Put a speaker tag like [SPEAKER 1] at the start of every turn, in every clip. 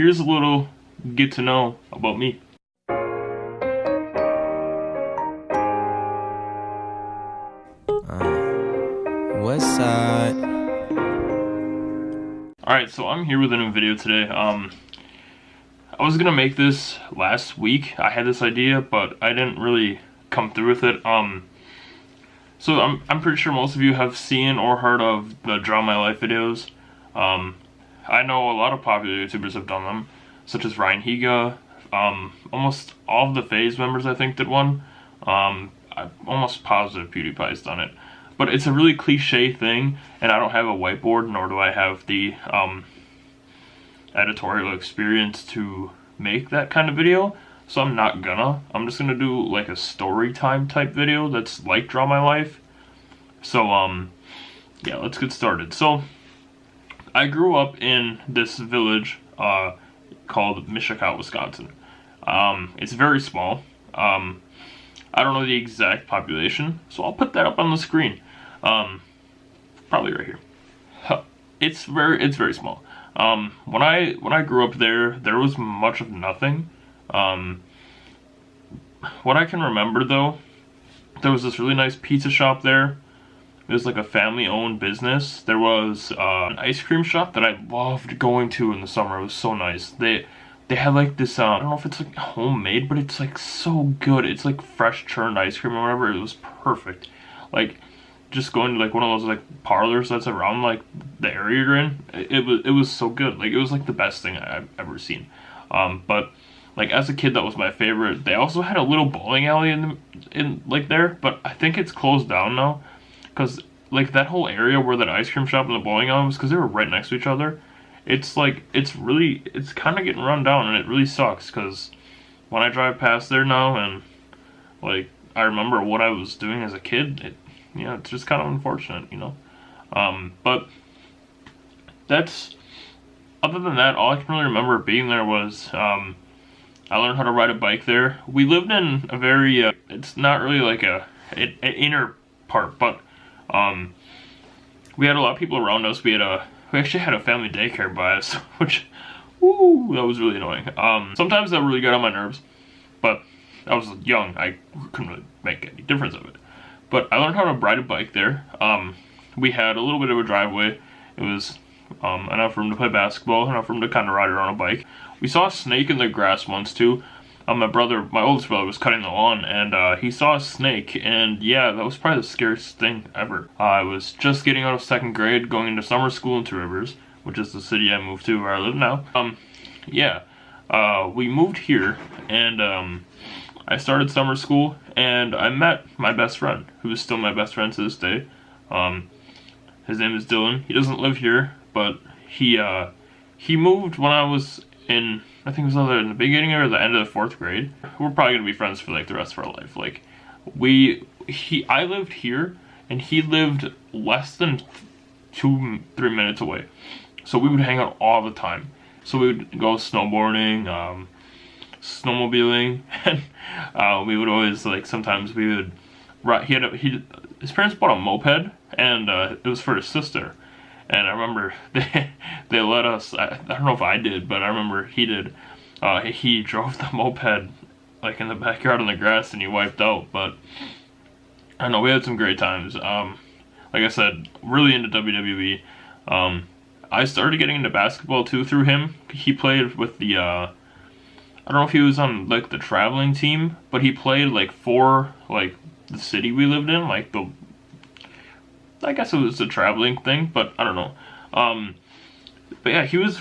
[SPEAKER 1] here's a little get to know about me.
[SPEAKER 2] West Side.
[SPEAKER 1] Alright, so I'm here with a new video today. I was gonna make this last week. I had this idea, but I didn't really come through with it. So I'm pretty sure most of you have seen or heard of the Draw My Life videos. I know a lot of popular YouTubers have done them, such as Ryan Higa. Almost all of the FaZe members, I think, did one. I'm almost positive PewDiePie's done it. But it's a really cliche thing, and I don't have a whiteboard, nor do I have the editorial experience to make that kind of video. So I'm not gonna. I'm just gonna do like a story time type video that's like Draw My Life. So yeah, let's get started. So I grew up in this village called Michigan, Wisconsin. It's very small. I don't know the exact population, so I'll put that up on the screen. Probably right here. It's very small. When I grew up there was much of nothing. What I can remember though, there was this really nice pizza shop there. It was like a family-owned business. There was an ice cream shop that I loved going to in the summer. It was so nice. They had like this, I don't know if it's like homemade, but it's like so good. It's like fresh churned ice cream or whatever. It was perfect. Like just going to like one of those like parlors that's around like the area you're in. It was so good. Like it was like the best thing I've ever seen. But like as a kid, that was my favorite. They also had a little bowling alley in like there, but I think it's closed down now. Cause like that whole area where that ice cream shop and the bowling alley was, cause they were right next to each other. It's like, it's kind of getting run down, and it really sucks, cause when I drive past there now and like I remember what I was doing as a kid, it's just kind of unfortunate, you know. But that's, other than that, all I can really remember being there was I learned how to ride a bike there. We lived in a very it's not really like an inner part, but we had a lot of people around us. We actually had a family daycare by us, which, ooh, that was really annoying. Sometimes that really got on my nerves, but I was young. I couldn't really make any difference of it. But I learned how to ride a bike there. We had a little bit of a driveway. It was enough room to play basketball, enough room to kind of ride around a bike. We saw a snake in the grass once too. My oldest brother was cutting the lawn, and he saw a snake, and yeah, that was probably the scariest thing ever. I was just getting out of 2nd grade, going into summer school in Two Rivers, which is the city I moved to where I live now. We moved here, and I started summer school, and I met my best friend, who is still my best friend to this day. His name is Dylan. He doesn't live here, but he moved when I was in, I think it was either in the beginning or the end of the 4th grade. We're probably gonna be friends for like the rest of our life. Like I lived here, and he lived less than 2-3 minutes away. So we would hang out all the time. So we would go snowboarding, snowmobiling, and we would always, like, sometimes we would ride. His parents bought a moped, and it was for his sister. And I remember they let us, I don't know if I did, but I remember he did. He drove the moped like in the backyard on the grass, and he wiped out. But I don't know, we had some great times. Like I said, really into WWE. I started getting into basketball too through him. He played with the I don't know if he was on like the traveling team, but he played like for like the city we lived in, like I guess it was a traveling thing, but I don't know. But yeah, he was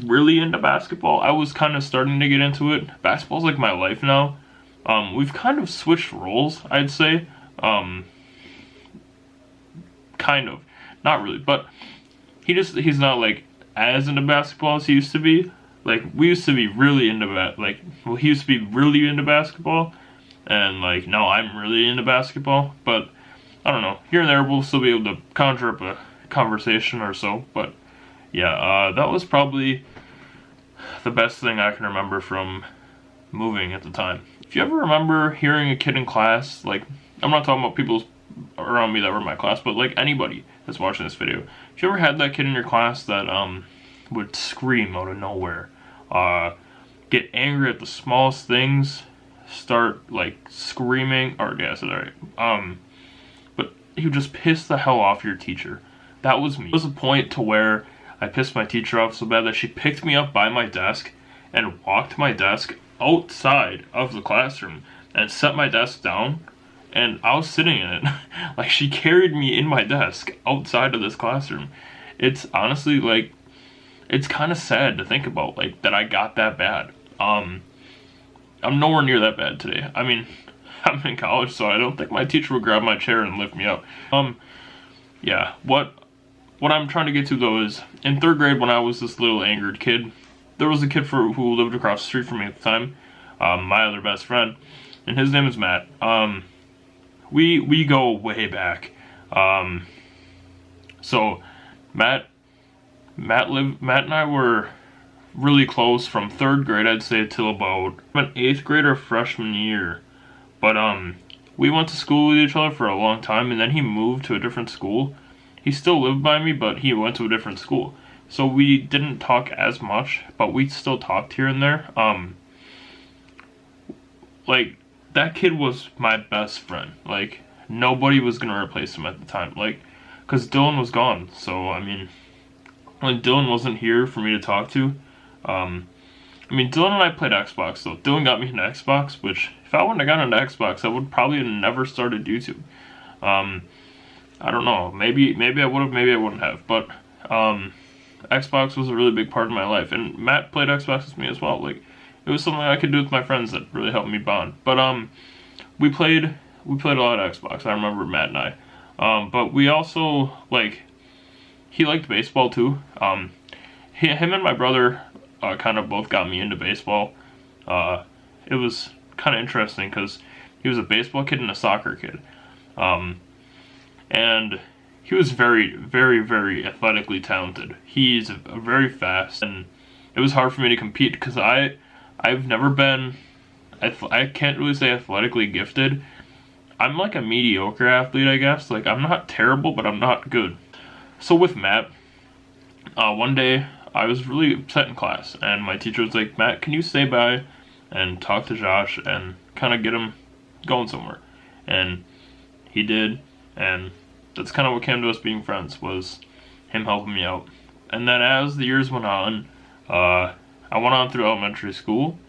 [SPEAKER 1] really into basketball. I was kind of starting to get into it. Basketball's like my life now. We've kind of switched roles, I'd say. Kind of, not really, but he's not like as into basketball as he used to be. Like we used to be really into he used to be really into basketball, and like now I'm really into basketball, but I don't know, here and there we'll still be able to conjure up a conversation or so. But yeah, that was probably the best thing I can remember from moving at the time. If you ever remember hearing a kid in class, like, I'm not talking about people around me that were in my class, but like anybody that's watching this video, if you ever had that kid in your class that would scream out of nowhere, get angry at the smallest things, start like screaming, or yeah, so alright. But he would just piss the hell off your teacher. That was me. There was a point to where I pissed my teacher off so bad that she picked me up by my desk and walked my desk outside of the classroom and set my desk down, and I was sitting in it. Like, she carried me in my desk outside of this classroom. It's honestly, like, it's kind of sad to think about, like, that I got that bad. I'm nowhere near that bad today. I mean, I'm in college, so I don't think my teacher would grab my chair and lift me up. Yeah, what I'm trying to get to, though, is in 3rd grade, when I was this little angered kid, there was a kid who lived across the street from me at the time, my other best friend, and his name is Matt. We go way back. So Matt and I were really close from 3rd grade, I'd say, till about 8th grade or freshman year. But we went to school with each other for a long time, and then he moved to a different school. He still lived by me, but he went to a different school. So we didn't talk as much, but we still talked here and there. Like, that kid was my best friend. Like, nobody was gonna replace him at the time. Like, cause Dylan was gone. So, I mean, when Dylan wasn't here for me to talk to, I mean, Dylan and I played Xbox, though. Dylan got me into Xbox, which, if I wouldn't have gotten into Xbox, I would probably have never started YouTube. I don't know. Maybe I would have, maybe I wouldn't have. But, Xbox was a really big part of my life. And Matt played Xbox with me as well. Like, it was something I could do with my friends that really helped me bond. But, we played a lot of Xbox. I remember Matt and I. But we also, like, he liked baseball too. Him and my brother kind of both got me into baseball. It was kind of interesting because he was a baseball kid and a soccer kid. And he was very, very, very athletically talented. He's very fast, and it was hard for me to compete because I've never been, I can't really say athletically gifted. I'm like a mediocre athlete, I guess. Like, I'm not terrible, but I'm not good. So with Matt, one day I was really upset in class, and my teacher was like, Matt, can you stay by and talk to Josh and kind of get him going somewhere? And he did, and that's kind of what came to us being friends, was him helping me out. And then as the years went on, I went on through elementary school,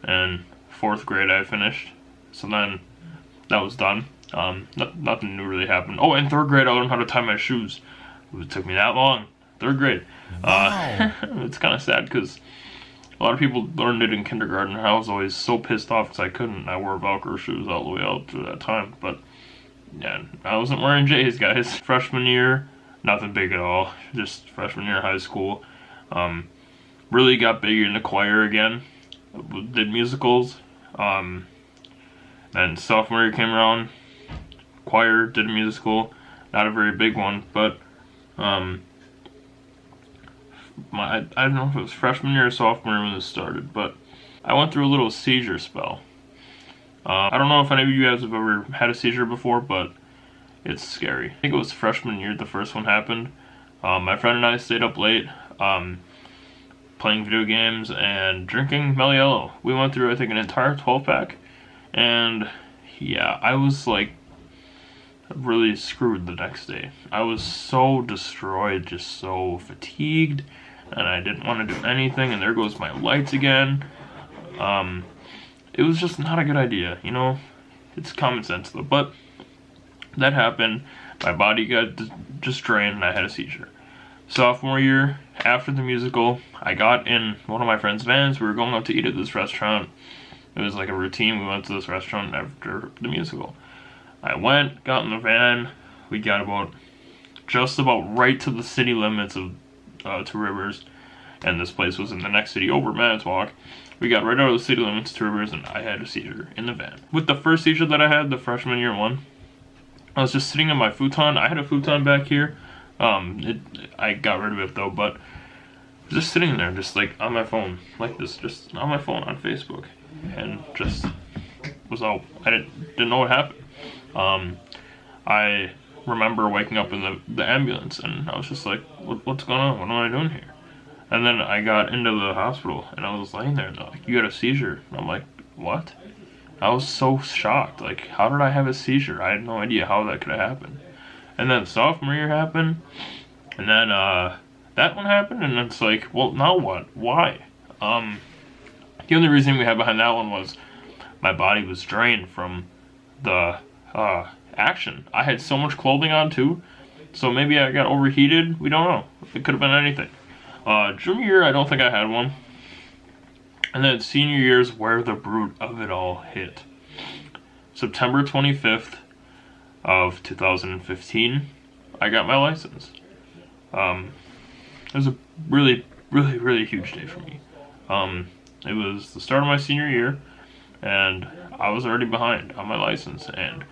[SPEAKER 1] and 4th grade I finished. So then that was done. Nothing new really happened. Oh, in 3rd grade I learned how to tie my shoes. It took me that long. 3rd grade. Wow. It's kind of sad because a lot of people learned it in kindergarten, and I was always so pissed off because I couldn't. I wore Velcro shoes all the way out through that time. But yeah, I wasn't wearing J's, guys. Freshman year, nothing big at all. Just freshman year of high school. Really got big into choir again. Did musicals. Then sophomore year came around. Choir, did a musical. Not a very big one, but I don't know if it was freshman year or sophomore year when this started, but I went through a little seizure spell. I don't know if any of you guys have ever had a seizure before, but it's scary. I think it was freshman year the first one happened. My friend and I stayed up late, playing video games and drinking Mellow Yellow. We went through, I think, an entire 12-pack, and yeah, I was like really screwed the next day. I was so destroyed, just so fatigued, and I didn't want to do anything, and there goes my lights again. It was just not a good idea, you know? It's common sense though, but that happened. My body got just drained, and I had a seizure. Sophomore year, after the musical, I got in one of my friend's vans. We were going out to eat at this restaurant. It was like a routine. We went to this restaurant after the musical. I went, got in the van. We got just about right to the city limits of Two Rivers, and this place was in the next city over, Manitowoc. We got right out of the city limits, Two Rivers, and I had a seizure in the van. With the first seizure that I had, the freshman year one, I was just sitting in my futon. I had a futon back here. I got rid of it though, but just sitting there, just like on my phone, like this, just on my phone on Facebook, and just was all, I didn't know what happened. I remember waking up in the ambulance, and I was just like, what's going on? What am I doing here? And then I got into the hospital, and I was laying there, and they're like, you had a seizure. And I'm like, what? I was so shocked. Like, how did I have a seizure? I had no idea how that could have happened. And then sophomore year happened, and then that one happened, and it's like, well, now what? Why? The only reason we had behind that one was my body was drained from the action. I had so much clothing on too, so maybe I got overheated. We don't know. It could have been anything. Junior year, I don't think I had one. And then senior year is where the brute of it all hit. September 25th of 2015, I got my license. It was a really, really, really huge day for me. It was the start of my senior year, and I was already behind on my license, and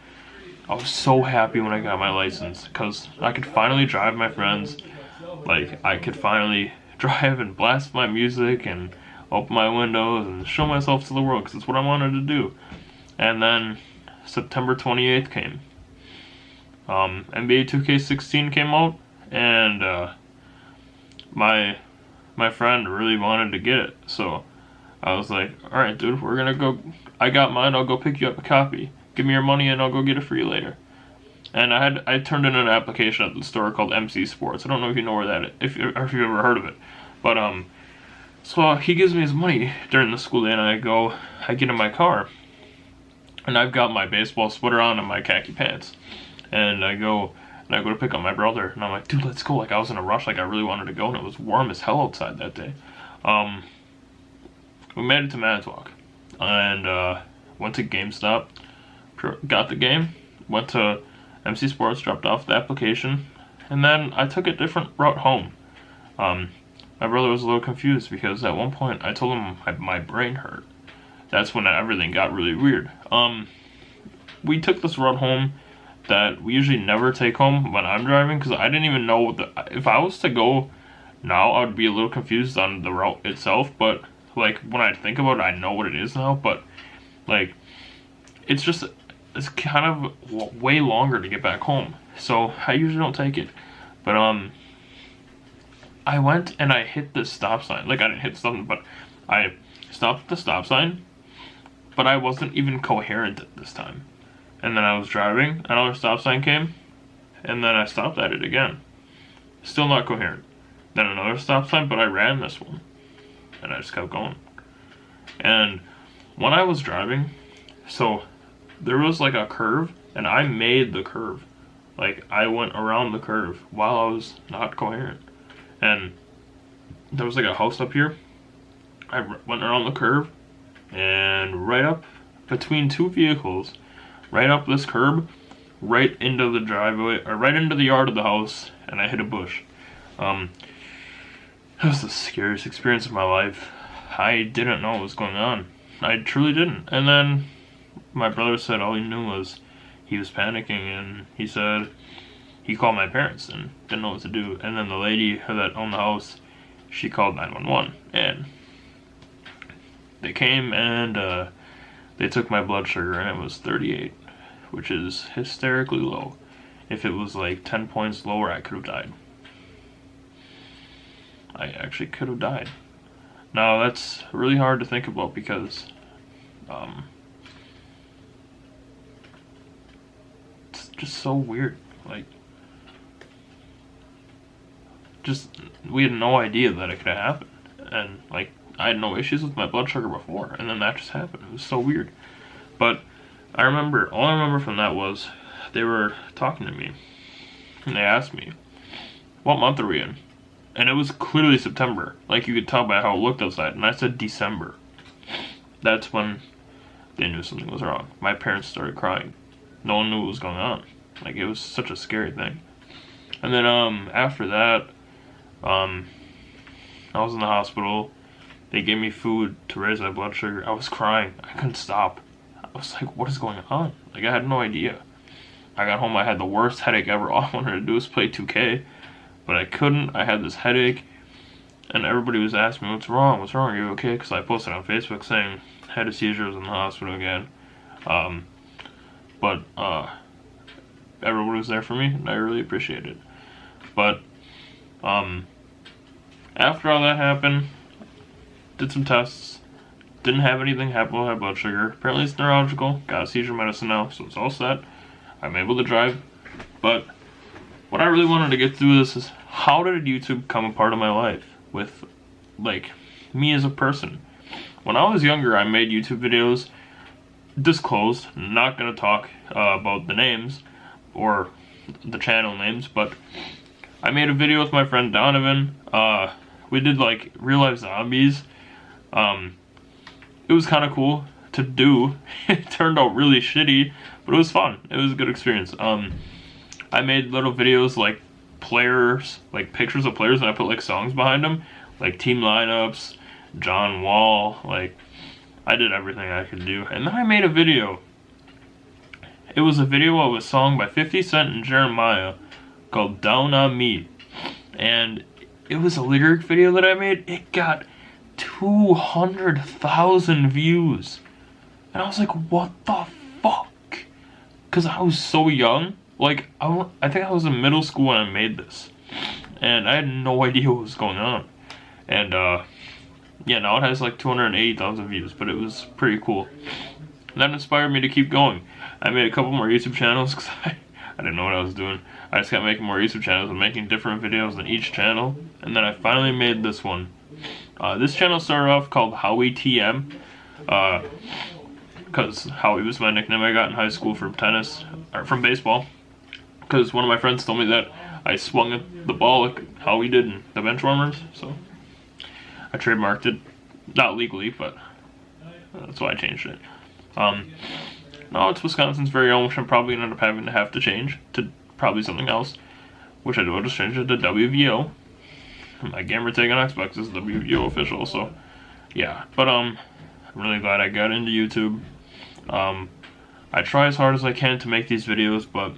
[SPEAKER 1] I was so happy when I got my license, because I could finally drive my friends. Like, I could finally drive and blast my music and open my windows and show myself to the world, because it's what I wanted to do. And then September 28th came. NBA 2K16 came out, and my friend really wanted to get it, so I was like, alright dude, we're gonna go, I got mine, I'll go pick you up a copy. Give me your money and I'll go get it for you later. And I turned in an application at the store called MC Sports. I don't know if you know where that is, if you've ever heard of it. But so he gives me his money during the school day, and I get in my car, and I've got my baseball sweater on and my khaki pants. And I go to pick up my brother, and I'm like, dude, let's go. Like, I was in a rush, like I really wanted to go, and it was warm as hell outside that day. We made it to Manitowoc, and went to GameStop, got the game, went to MC Sports, dropped off the application, and then I took a different route home. My brother was a little confused because at one point I told him my brain hurt. That's when everything got really weird. We took this route home that we usually never take home when I'm driving, because I didn't even know if I was to go now, I would be a little confused on the route itself, but like when I think about it, I know what it is now, but like it's kind of way longer to get back home, so I usually don't take it. But I went and I hit the stop sign. Like, I didn't hit something, but I stopped at the stop sign, but I wasn't even coherent at this time. And then I was driving, another stop sign came, and then I stopped at it again. Still not coherent. Then another stop sign, but I ran this one. And I just kept going. And when I was driving, so there was like a curve, and I made the curve. Like, I went around the curve while I was not coherent. And there was like a house up here. I went around the curve, and right up between two vehicles, right up this curb, right into the driveway, or right into the yard of the house, and I hit a bush. That was the scariest experience of my life. I didn't know what was going on. I truly didn't. And then my brother said all he knew was he was panicking, and he said he called my parents and didn't know what to do. And then the lady that owned the house, she called 911, and they came, and they took my blood sugar, and it was 38, which is hysterically low. If it was like 10 points lower, I could have died. I actually could have died. Now, that's really hard to think about because it's just so weird. Like, we had no idea that it could have happened. And, like, I had no issues with my blood sugar before, and then that just happened. It was so weird. But all I remember from that was they were talking to me, and they asked me, what month are we in? And it was clearly September. Like, you could tell by how it looked outside. And I said December. That's when they knew something was wrong. My parents started crying. No one knew what was going on. Like, it was such a scary thing. And then after that, I was in the hospital. They gave me food to raise my blood sugar. I was crying. I couldn't stop. I was like, what is going on? Like, I had no idea. I got home, I had the worst headache ever. All I wanted to do was play 2K. But I couldn't. I had this headache, and everybody was asking me, what's wrong? What's wrong? Are you okay? Because I posted on Facebook saying I had a seizure, was in the hospital again. But everybody was there for me, and I really appreciated it. But After all that happened, did some tests. Didn't have anything happen with my blood sugar. Apparently it's neurological. Got a seizure medicine now, so it's all set. I'm able to drive. But what I really wanted to get through this is, how did YouTube become a part of my life with, like, me as a person? When I was younger, I made YouTube videos, disclosed, not gonna talk about the names or the channel names, but I made a video with my friend Donovan. We did like real life zombies. It was kind of cool to do. It turned out really shitty, but it was fun. It was a good experience. I made little videos like players, like pictures of players, and I put like songs behind them, like team lineups, John Wall, like I did everything I could do. And then I made a video. It was a video of a song by 50 Cent and Jeremiah called Down on Me. And it was a lyric video that I made. It got 200,000 views. And I was like, what the fuck? Because I was so young. Like, I think I was in middle school when I made this. And I had no idea what was going on. And, yeah, now it has like 280,000 views, but it was pretty cool. And that inspired me to keep going. I made a couple more YouTube channels because I didn't know what I was doing. I just kept making more YouTube channels and making different videos on each channel. And then I finally made this one. This channel started off called Howie TM. Because Howie was my nickname I got in high school from tennis, or from baseball. Because one of my friends told me that I swung the ball like Howie did in the bench warmers. So I trademarked it. Not legally, but that's why I changed it. Now it's Wisconsin's very own, which I'm probably going to end up having to change to probably something else. Which I do. I'll just change it to WVO. My gamer tag on Xbox is WVO official, so yeah. But I'm really glad I got into YouTube. I try as hard as I can to make these videos, but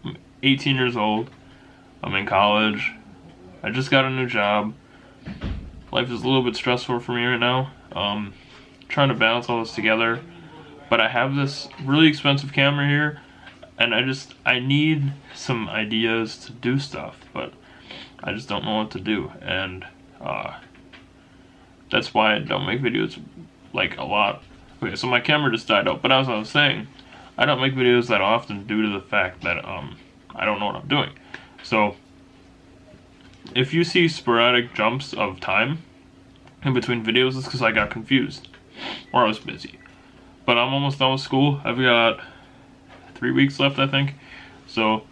[SPEAKER 1] I'm 18 years old. I'm in college. I just got a new job. Life is a little bit stressful for me right now. Trying to balance all this together. But I have this really expensive camera here, and I need some ideas to do stuff, but I just don't know what to do, and that's why I don't make videos like a lot. Okay, so my camera just died out, but as I was saying, I don't make videos that often due to the fact that I don't know what I'm doing. So if you see sporadic jumps of time in between videos, it's because I got confused or I was busy. But I'm almost done with school. I've got 3 weeks left, I think. So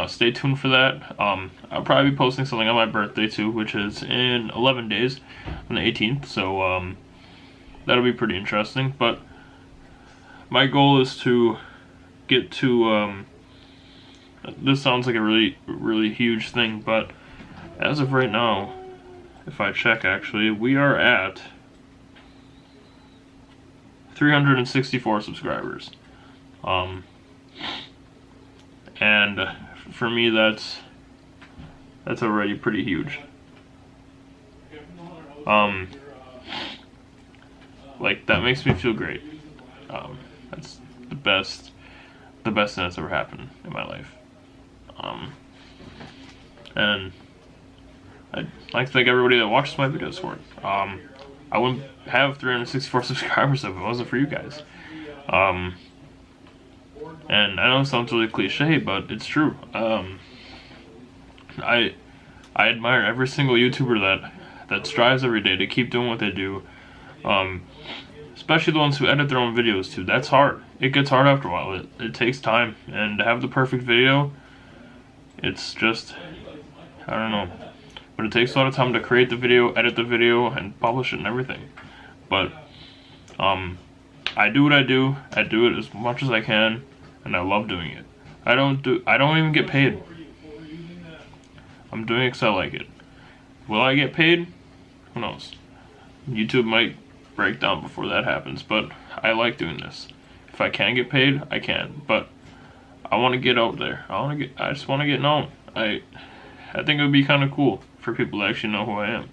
[SPEAKER 1] stay tuned for that. I'll probably be posting something on my birthday too, which is in 11 days, on the 18th. So that'll be pretty interesting. But my goal is to get to. This sounds like a really huge thing, but as of right now, if I check, actually, we are at 364 subscribers. And for me, that's already pretty huge. Like, that makes me feel great. That's the best thing that's ever happened in my life. And I'd like to thank everybody that watches my videos for it. I wouldn't have 364 subscribers if it wasn't for you guys. And I know it sounds really cliche, but it's true. I admire every single YouTuber that strives every day to keep doing what they do. Especially the ones who edit their own videos too. That's hard. It gets hard after a while. It takes time, and to have the perfect video, it's just, I don't know. But it takes a lot of time to create the video, edit the video, and publish it and everything. But I do what I do. I do it as much as I can, and I love doing it. I don't even get paid. I'm doing it because I like it. Will I get paid? Who knows? YouTube might break down before that happens, but I like doing this. If I can get paid, I can. But I want to get out there. I just want to get known. I think it would be kind of cool for people to actually know who I am.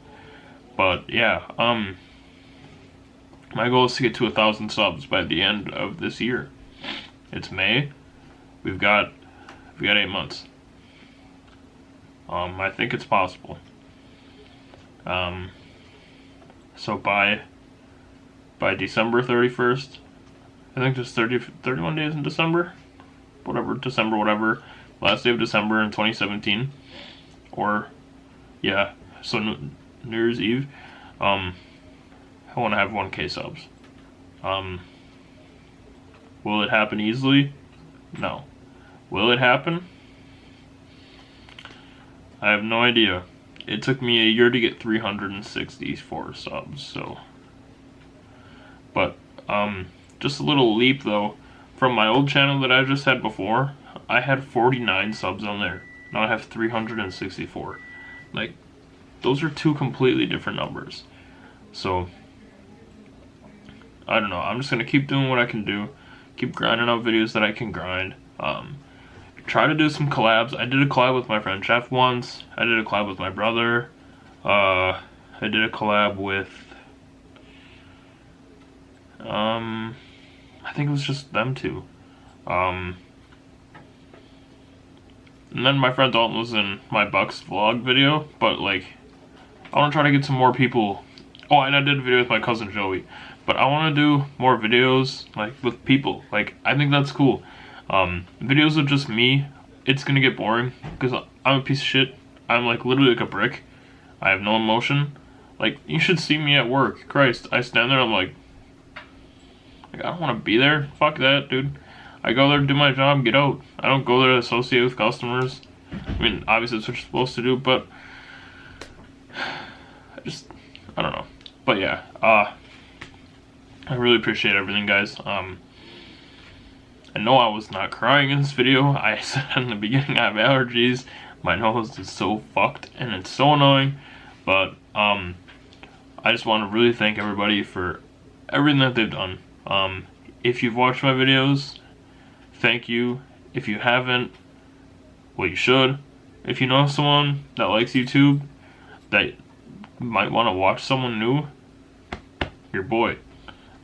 [SPEAKER 1] But yeah, my goal is to get to 1,000 subs by the end of this year. It's May. We've got 8 months. I think it's possible. So by December 31st, I think there's 31 days in December, whatever, last day of December in 2017, or yeah, so New Year's Eve, I want to have 1K subs. Will it happen easily? No. Will it happen? I have no idea. It took me a year to get 364 subs, so. But, just a little leap though. From my old channel that I just had before, I had 49 subs on there. Now I have 364. Like, those are two completely different numbers. So, I don't know. I'm just gonna keep doing what I can do. Keep grinding out videos that I can grind. Try to do some collabs. I did a collab with my friend Chef once. I did a collab with my brother. I did a collab with I think it was just them two. And then my friend Dalton was in my Bucks vlog video, but like, I want to try to get some more people. Oh, and I did a video with my cousin Joey, but I want to do more videos like with people. Like, I think that's cool. Videos of just me, it's gonna get boring because I'm a piece of shit. I'm like literally like a brick. I have no emotion. Like, you should see me at work. Christ, I stand there and I'm like I don't want to be there. Fuck that, dude. I go there to do my job, get out. I don't go there to associate with customers. I mean, obviously that's what you're supposed to do, but I don't know. But yeah, I really appreciate everything, guys. I know I was not crying in this video. I said in the beginning I have allergies. My nose is so fucked and it's so annoying. But I just want to really thank everybody for everything that they've done. If you've watched my videos, thank you. If you haven't, well, you should. If you know someone that likes YouTube that might want to watch someone new, your boy.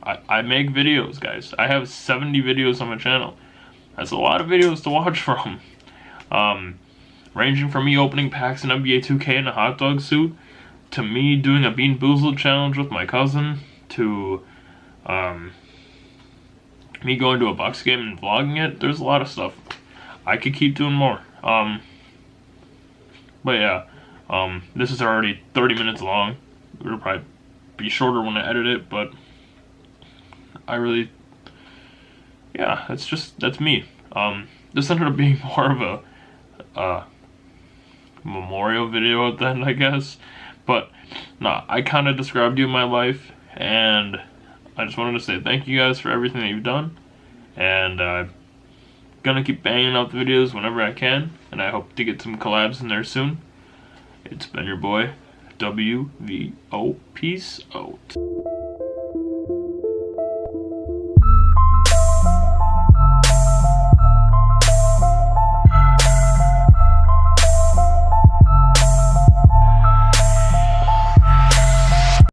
[SPEAKER 1] I make videos, guys. I have 70 videos on my channel. That's a lot of videos to watch from. Ranging from me opening packs in NBA 2K in a hot dog suit, to me doing a Bean Boozled challenge with my cousin, to me going to a Bucks game and vlogging it. There's a lot of stuff. I could keep doing more. But yeah, this is already 30 minutes long. It'll probably be shorter when I edit it, but I really, yeah, that's me. This ended up being more of a memorial video at the end, I guess. But nah, I kind of described you in my life, and I just wanted to say thank you guys for everything that you've done, and I'm gonna keep banging out the videos whenever I can, and I hope to get some collabs in there soon. It's been your boy, WVO. Peace out.